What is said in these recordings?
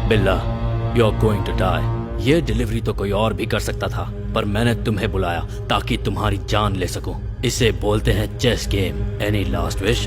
बिल्ला, you are going to die. ये delivery तो कोई और भी कर सकता था, पर मैंने तुम्हें बुलाया ताकि तुम्हारी जान ले सकूं। इसे बोलते हैं chess game. Any last wish?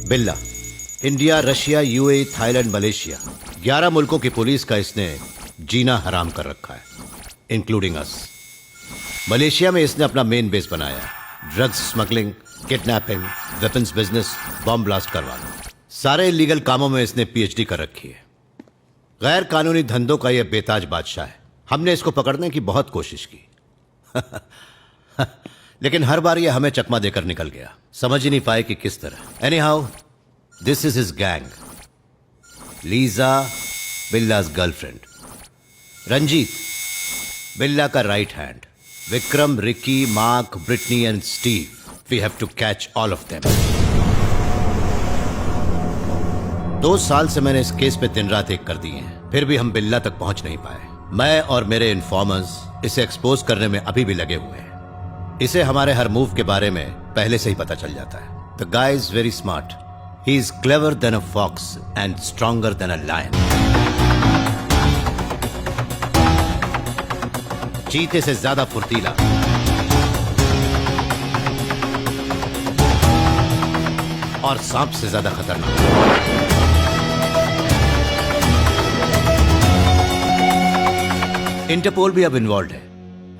Billa, India, Russia, UAE, Thailand, Malaysia, 11 मुल्कों की पुलिस का इसने जीना हराम कर रखा है, इंक्लूडिंग अस। मलेशिया में इसने अपना मेन बेस बनाया। Drugs smuggling, kidnapping, weapons business, bomb blast करवाना, सारे इलीगल कामों में इसने पीएचडी कर रखी है। गैर कानूनी धंधों का यह बेताज बादशाह है। हमने इसको पकड़ने की बहुत कोशिश की लेकिन हर बार यह हमें चकमा देकर निकल गया। समझ ही नहीं पाए कि किस तरह। Any how, this is his gang. Lisa, Billa's girlfriend. Ranjit, Billa का right hand. Vikram, Ricky, Mark, Britney and Steve. We have to catch all of them. 2 साल से मैंने इस केस पे दिन रात एक कर दी है, फिर भी हम बिल्ला तक पहुंच नहीं पाए। मैं और मेरे इन्फॉर्मर्स इसे एक्सपोज करने में अभी भी लगे हुए हैं। इसे हमारे हर मूव के बारे में पहले से ही पता चल जाता है। The guy is very smart. He is clever than a fox and stronger than a lion. चीते से ज्यादा फुर्तीला, और सांप से ज्यादा खतरनाक। इंटरपोल भी अब इन्वॉल्व है।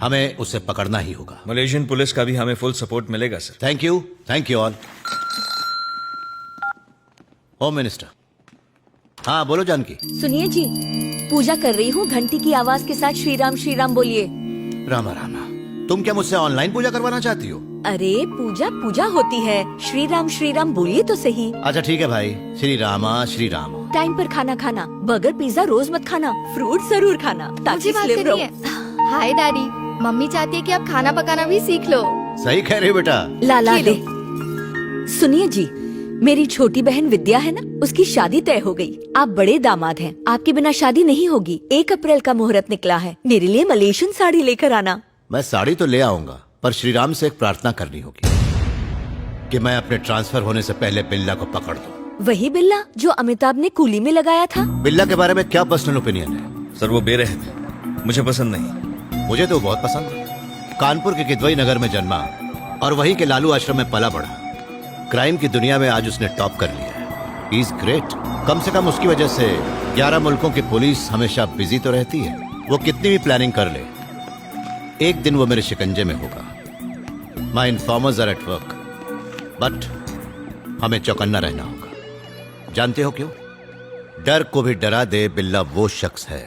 हमें उसे पकड़ना ही होगा। मलेशियन पुलिस का भी हमें फुल सपोर्ट मिलेगा sir. Thank you all. Home minister. हाँ बोलो जानकी। सुनिए जी, पूजा कर रही हूँ, घंटी की आवाज के साथ श्री राम बोलिए। रामा रामा, तुम क्या मुझसे ऑनलाइन पूजा करवाना चाहती हो? अरे पूजा पूजा होती है, श्री राम बोलिए तो सही। अच्छा ठीक है भाई, श्री रामा श्री राम। टाइम पर खाना खाना, बर्गर पिज्जा रोज मत खाना, फ्रूट जरूर खाना ताकि स्लिम रहो। हाय डैडी, मम्मी चाहती है कि आप खाना पकाना भी सीख लो। सही कह रही हो बेटा। लाला दे। सुनिए जी, मेरी छोटी बहन विद्या है ना, उसकी शादी तय हो गई। आप बड़े दामाद हैं, आपके बिना शादी नहीं होगी। 1 अप्रैल का मुहूर्त निकला है, मेरे लिए मलेशियन साड़ी लेकर आना। मैं साड़ी तो ले आऊंगा, पर श्री राम से एक प्रार्थना करनी होगी कि मैं अपने ट्रांसफर होने से पहले बिल्ला को पकड़ दूं। वही बिल्ला जो अमिताभ ने कूली में लगाया था। बिल्ला के बारे में क्या पर्सनल ओपिनियन है? सर वो बेरहम है, मुझे पसंद नहीं। मुझे तो बहुत पसंद है। कानपुर के किदवई नगर में जन्मा और वहीं के लालू आश्रम में पला बढ़ा। क्राइम की दुनिया में आज उसने टॉप कर लिया है। He is great. कम से कम उसकी वजह से 11 मुल्कों की पुलिस हमेशा बिजी तो रहती है। वो कितनी भी प्लानिंग कर ले, एक दिन वो मेरे शिकंजे में होगा। My informers are at work, but हमें चौकन्ना रहना होगा। जानते हो क्यों? डर को भी डरा दे बिल्ला वो शख्स है।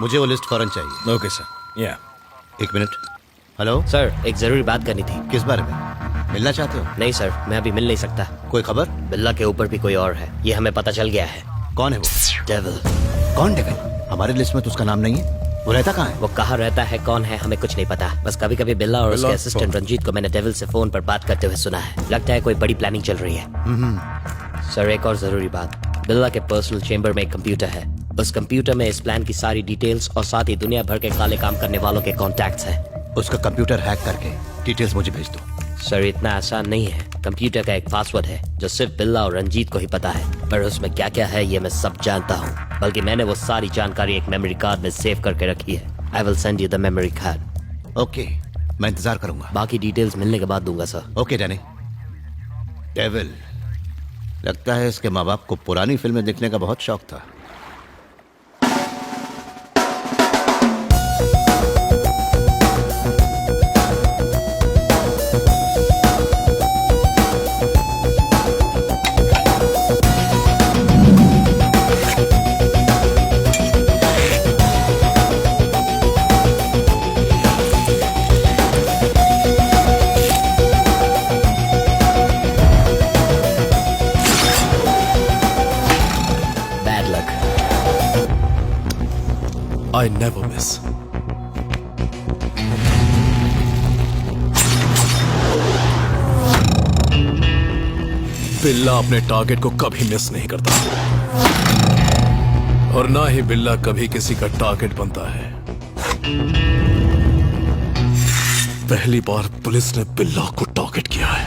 मुझे वो लिस्ट फौरन चाहिए। Okay sir. या 1 मिनट। हेलो सर, एक जरूरी बात करनी थी। किस बारे में? मिलना चाहते हो? नहीं सर, मैं अभी मिल नहीं सकता। कोई खबर? बिल्ला के ऊपर भी कोई और है, ये हमें पता चल गया है। कौन है वो? डेविल। कौन डेविल? हमारे लिस्ट में तो उसका नाम नहीं है। वो रहता कहाँ है? वो कहाँ रहता है, कौन है, हमें कुछ नहीं पता। बस कभी कभी बिल्ला और उसके असिस्टेंट रंजीत को मैंने डेविल से फोन पर बात करते हुए सुना है। लगता है कोई बड़ी प्लानिंग चल रही है। सर एक और जरूरी बात, बिल्ला के पर्सनल चेंबर में एक कंप्यूटर है उस कंप्यूटर में इस प्लान की सारी डिटेल्स और साथ ही दुनिया भर के काले काम करने वालों के कॉन्टैक्ट्स हैं। उसका कंप्यूटर हैक करके डिटेल्स मुझे भेज दो। सर इतना आसान नहीं है। कंप्यूटर का एक पासवर्ड है जो सिर्फ बिल्ला और रंजीत को ही पता है, पर उसमें क्या क्या है ये मैं सब जानता हूँ। बल्कि मैंने वो सारी जानकारी एक मेमोरी कार्ड में सेव करके रखी है। I will send you the memory card. Okay, मैं इंतजार करूंगा। बाकी डिटेल्स मिलने के बाद दूंगा सर। Okay Danny. डेविल, लगता है इसके माँ बाप को पुरानी फिल्में देखने का बहुत शौक था। Bad luck. I never miss. बिल्ला अपने टारगेट को कभी मिस नहीं करता और ना ही बिल्ला कभी किसी का टारगेट बनता है। पहली बार पुलिस ने बिल्ला को टारगेट किया है।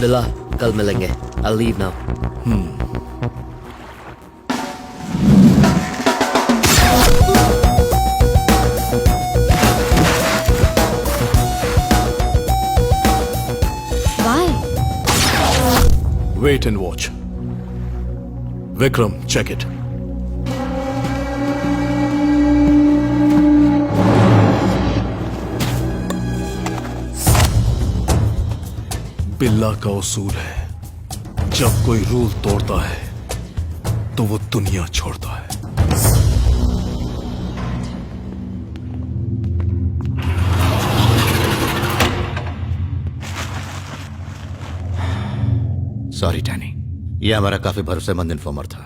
बिल्ला कल मिलेंगे। I'll leave now. Why? Wait and watch. Vikram, check it. बिल्ला का उसूल है, जब कोई रूल तोड़ता है तो वो दुनिया छोड़ता है। सॉरी डैनी, ये हमारा काफी भरोसेमंद इन्फॉर्मर था।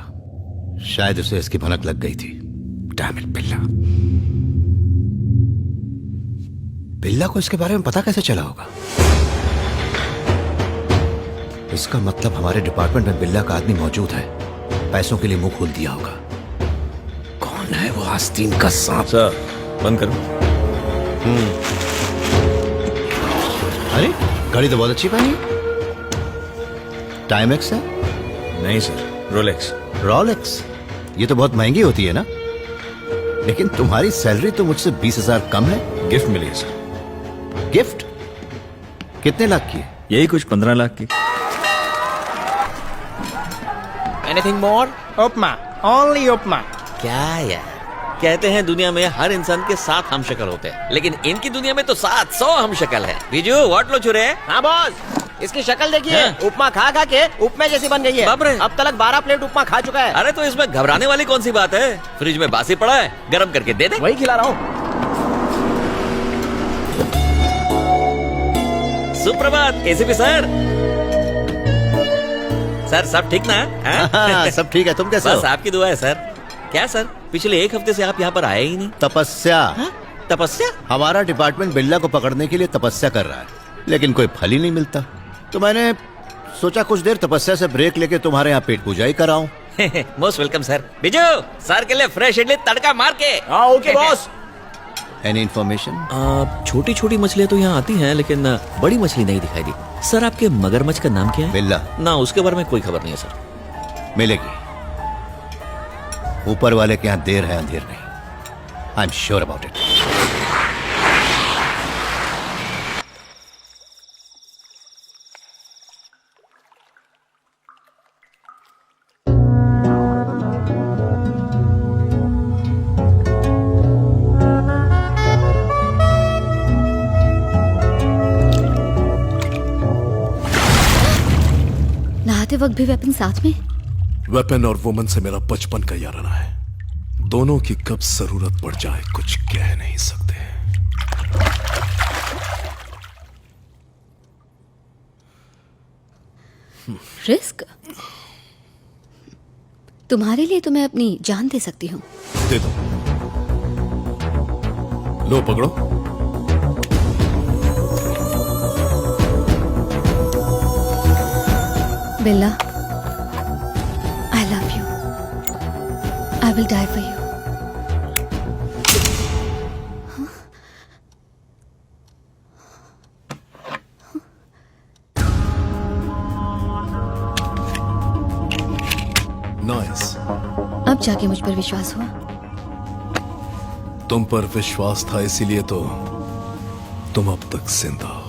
शायद उसे इसकी भनक लग गई थी। डैम इट बिल्ला। बिल्ला को इसके बारे में पता कैसे चला होगा? इसका मतलब हमारे डिपार्टमेंट में बिल्ला का आदमी मौजूद है। पैसों के लिए मुंह खोल दिया होगा। कौन है वो आस्तीन का सांप? सर बंद करो। अरे घड़ी तो बहुत अच्छी पहनी। टाइमेक्स है? नहीं सर, रोलेक्स। रॉलेक्स? ये तो बहुत महंगी होती है ना? लेकिन तुम्हारी सैलरी तो मुझसे 20,000 कम है। गिफ्ट मिली है सर। गिफ्ट? कितने लाख की है? यही कुछ 15 लाख की। Anything more? उपमा, ओनली उपमा। क्या यार, कहते हैं दुनिया में हर इंसान के 7 हम शक्ल होते हैं, लेकिन इनकी दुनिया में तो 700 हम शक्ल है। बीजू व्हाट लो चुरे? हाँ बॉस, इसकी शक्ल देखिए। हाँ। उपमा खा खा के उपमे जैसी बन गई है। बाप रे। अब तक 12 प्लेट उपमा खा चुका है। अरे तो इसमें घबराने वाली कौन सी बात है? फ्रिज में बासी पड़ा है, गर्म करके दे दे। वही खिला रहा हूँ। सुप्रभात एसीपी सर। सर सब ठीक ना? हाँ? हाँ, सब ठीक है। तुम कैसे बस हो? आपकी दुआ है सर। क्या सर, पिछले 1 हफ्ते से आप यहाँ पर आए ही नहीं। तपस्या। हाँ? तपस्या? हमारा डिपार्टमेंट बिल्ला को पकड़ने के लिए तपस्या कर रहा है, लेकिन कोई फल ही नहीं मिलता। तो मैंने सोचा कुछ देर तपस्या से ब्रेक लेके तुम्हारे यहाँ पेट पूजा ही कराऊं। Most welcome sir. Biju sir के लिए फ्रेश इडली तड़का मार के। हाँ ओके बॉस। Any information? छोटी छोटी मछलियाँ तो यहाँ आती हैं, लेकिन बड़ी मछली नहीं दिखाई दी। सर आपके मगरमच्छ का नाम क्या है? बिल्ला। ना, उसके बारे में कोई खबर नहीं है सर। मिलेगी। ऊपर वाले के यहाँ देर है अंधेर नहीं। I am sure about it. नहाते वक्त भी वेपन साथ में? वेपन और वुमन से मेरा बचपन का याराना है। दोनों की कब जरूरत पड़ जाए कुछ कह नहीं सकते। रिस्क? तुम्हारे लिए तो मैं अपनी जान दे सकती हूँ। दे दो। लो पकड़ो। बिल्ला, I love you. I will die for you. Nice. अब जाके मुझ पर विश्वास हुआ। तुम पर विश्वास था इसीलिए तो तुम अब तक जिंदा हो।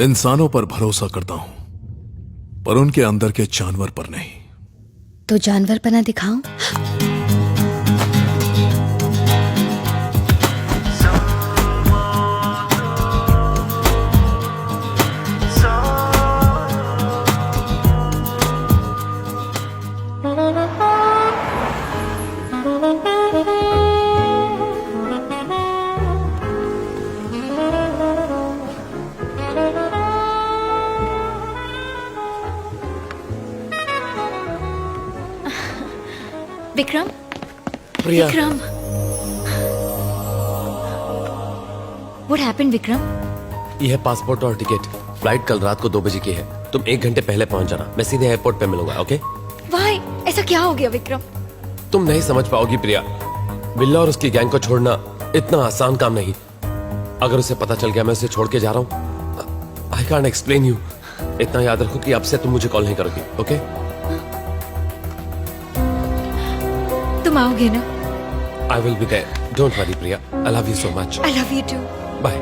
इंसानों पर भरोसा करता हूं, पर उनके अंदर के जानवर पर नहीं। तो जानवर पना दिखाऊं? विक्रम, प्रिया, विक्रम, What happened, विक्रम? ये है पासपोर्ट और टिकट। फ्लाइट कल रात को 2 बजे की है। तुम 1 घंटे पहले पहुंच जाना। मैं सीधे एयरपोर्ट पे मिलूंगा, ओके? Why? ऐसा क्या हो गया विक्रम? तुम नहीं समझ पाओगी प्रिया। बिल्ला और उसकी गैंग को छोड़ना इतना आसान काम नहीं। अगर उसे पता चल गया मैं उसे छोड़ के जा रहा हूँ, आई कांट एक्सप्लेन यू। इतना याद रखो कि अब से तुम मुझे कॉल नहीं करोगी, ओके? तुम आओगे ना? I will be there. Don't worry Priya. I love you so much. I love you too. Bye.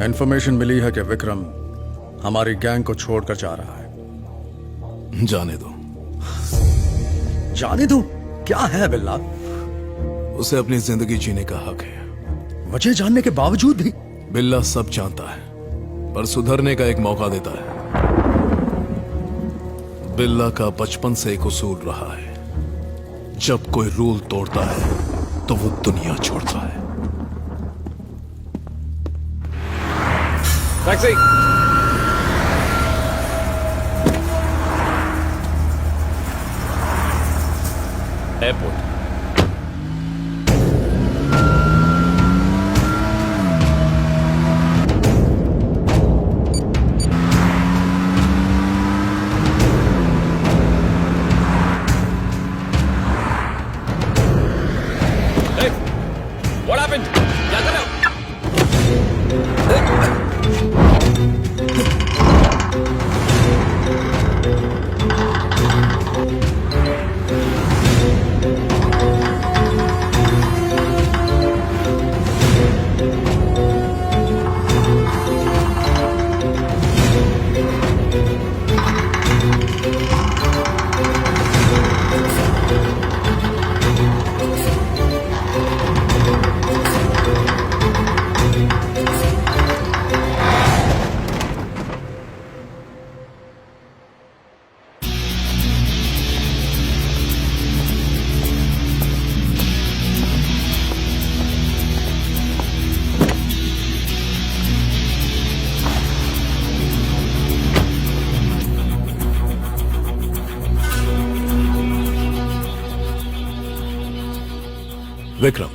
Information मिली है कि विक्रम हमारी गैंग को छोड़कर जा रहा है। जाने दो। जाने दो? क्या है बिल्ला? उसे अपनी जिंदगी जीने का हक है। वजह जानने के बावजूद भी? बिल्ला सब जानता है, पर सुधरने का एक मौका देता है। बिल्ला का बचपन से एक उसूल रहा है, जब कोई रूल तोड़ता है तो वो दुनिया छोड़ता है। Taxi. Airport. Hey, what happened? क्या कर रहे हो? विक्रम,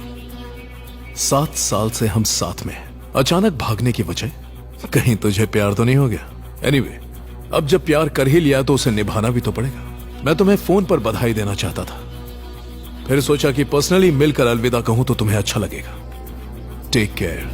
7 साल से हम साथ में हैं। अचानक भागने की वजह? कहीं तुझे प्यार तो नहीं हो गया? एनीवे, अब जब प्यार कर ही लिया तो उसे निभाना भी तो पड़ेगा। मैं तुम्हें फोन पर बधाई देना चाहता था, फिर सोचा कि पर्सनली मिलकर अलविदा कहूं तो तुम्हें अच्छा लगेगा। Take care.